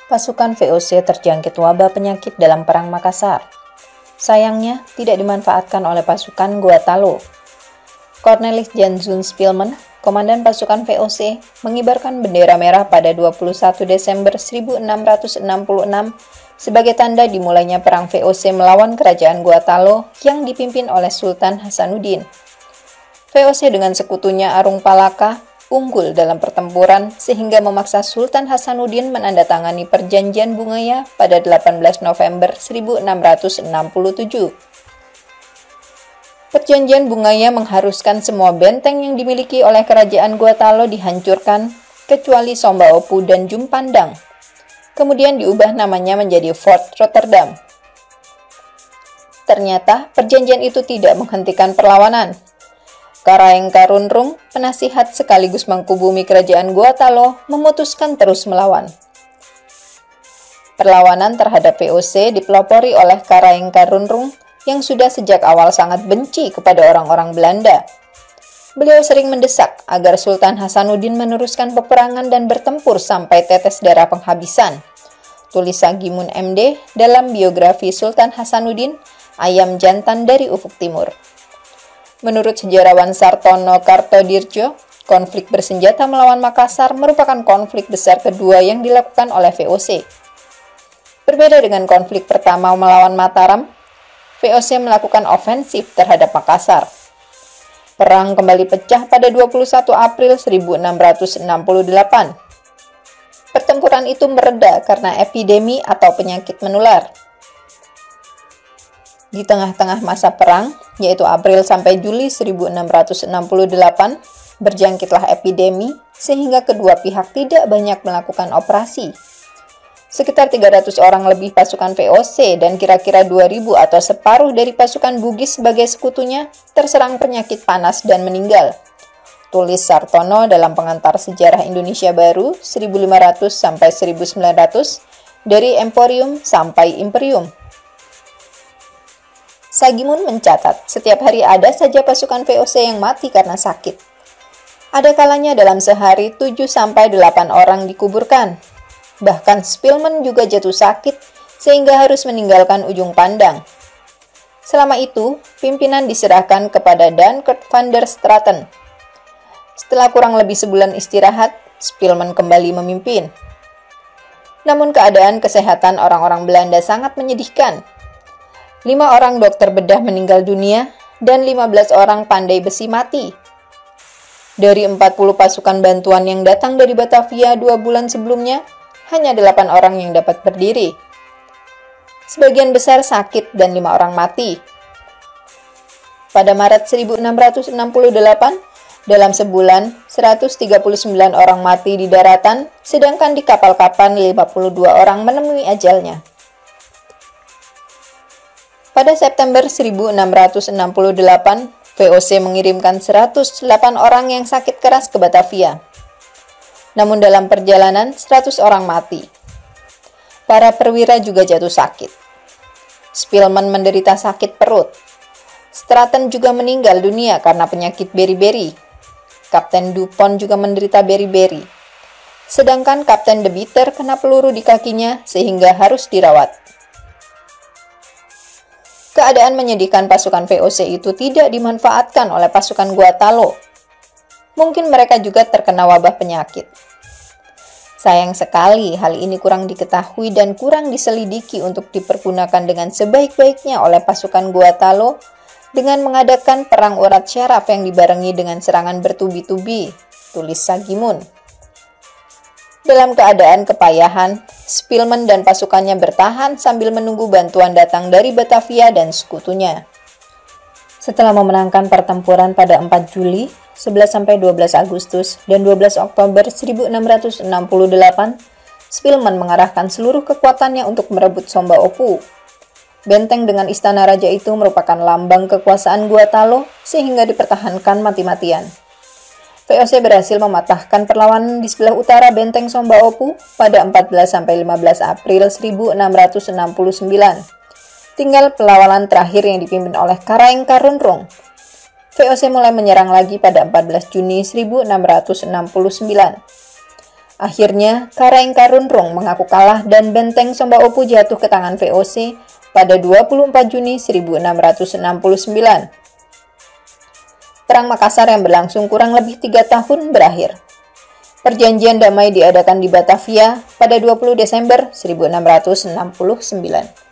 Pasukan VOC terjangkit wabah penyakit dalam Perang Makassar. Sayangnya, tidak dimanfaatkan oleh pasukan Gotalo. Cornelis Janson Spilman, komandan pasukan VOC, mengibarkan bendera merah pada 21 Desember 1666 sebagai tanda dimulainya perang VOC melawan kerajaan Gotalo yang dipimpin oleh Sultan Hasanuddin. VOC dengan sekutunya Arung Palaka unggul dalam pertempuran sehingga memaksa Sultan Hasanuddin menandatangani Perjanjian Bungaya pada 18 November 1667. Perjanjian Bungaya mengharuskan semua benteng yang dimiliki oleh kerajaan Gotalo dihancurkan, kecuali Sombaopu dan Jumpandang. Kemudian diubah namanya menjadi Fort Rotterdam. Ternyata perjanjian itu tidak menghentikan perlawanan. Karaeng Karunrung, penasihat sekaligus mangku bumi kerajaan Gotalo, memutuskan terus melawan. Perlawanan terhadap VOC dipelopori oleh Karaeng Karunrung yang sudah sejak awal sangat benci kepada orang-orang Belanda. Beliau sering mendesak agar Sultan Hasanuddin meneruskan peperangan dan bertempur sampai tetes darah penghabisan. Tulis Sagimun MD dalam biografi Sultan Hasanuddin, Ayam Jantan dari Ufuk Timur. Menurut sejarawan Sartono Kartodirjo, konflik bersenjata melawan Makassar merupakan konflik besar kedua yang dilakukan oleh VOC. Berbeda dengan konflik pertama melawan Mataram, VOC melakukan ofensif terhadap Makassar. Perang kembali pecah pada 21 April 1668. Pertempuran itu mereda karena epidemi atau penyakit menular. Di tengah-tengah masa perang, yaitu April sampai Juli 1668, berjangkitlah epidemi sehingga kedua pihak tidak banyak melakukan operasi. Sekitar 300 orang lebih pasukan VOC dan kira-kira 2.000 atau separuh dari pasukan Bugis sebagai sekutunya terserang penyakit panas dan meninggal. Tulis Sartono dalam Pengantar Sejarah Indonesia Baru 1500 sampai 1900 dari Emporium sampai Imperium. Sagimun mencatat, setiap hari ada saja pasukan VOC yang mati karena sakit. Ada kalanya dalam sehari 7-8 orang dikuburkan. Bahkan Spilman juga jatuh sakit sehingga harus meninggalkan ujung pandang. Selama itu, pimpinan diserahkan kepada Dankert van der Straten. Setelah kurang lebih sebulan istirahat, Spilman kembali memimpin. Namun keadaan kesehatan orang-orang Belanda sangat menyedihkan. 5 orang dokter bedah meninggal dunia dan 15 orang pandai besi mati. Dari 40 pasukan bantuan yang datang dari Batavia 2 bulan sebelumnya, hanya 8 orang yang dapat berdiri. Sebagian besar sakit dan 5 orang mati. Pada Maret 1668, dalam sebulan 139 orang mati di daratan, sedangkan di kapal-kapal 52 orang menemui ajalnya. Pada September 1668, VOC mengirimkan 108 orang yang sakit keras ke Batavia. Namun dalam perjalanan, 100 orang mati. Para perwira juga jatuh sakit. Spilman menderita sakit perut. Straten juga meninggal dunia karena penyakit beri-beri. Kapten Dupont juga menderita beri-beri. Sedangkan Kapten De Bitter kena peluru di kakinya sehingga harus dirawat. Keadaan menyedihkan pasukan VOC itu tidak dimanfaatkan oleh pasukan Gotalo. Mungkin mereka juga terkena wabah penyakit. Sayang sekali hal ini kurang diketahui dan kurang diselidiki untuk dipergunakan dengan sebaik-baiknya oleh pasukan Gotalo dengan mengadakan perang urat syaraf yang dibarengi dengan serangan bertubi-tubi, tulis Sagimun. Dalam keadaan kepayahan, Spilman dan pasukannya bertahan sambil menunggu bantuan datang dari Batavia dan sekutunya. Setelah memenangkan pertempuran pada 4 Juli, 11-12 Agustus, dan 12 Oktober 1668, Spilman mengarahkan seluruh kekuatannya untuk merebut Sombaopu. Benteng dengan istana raja itu merupakan lambang kekuasaan Gotalo sehingga dipertahankan mati-matian. VOC berhasil mematahkan perlawanan di sebelah utara benteng Sombaopu pada 14-15 April 1669. Tinggal perlawanan terakhir yang dipimpin oleh Karaeng Karunrung. VOC mulai menyerang lagi pada 14 Juni 1669. Akhirnya, Karaeng Karunrung mengaku kalah dan benteng Somba Opu jatuh ke tangan VOC pada 24 Juni 1669. Perang Makassar yang berlangsung kurang lebih 3 tahun berakhir. Perjanjian damai diadakan di Batavia pada 20 Desember 1669.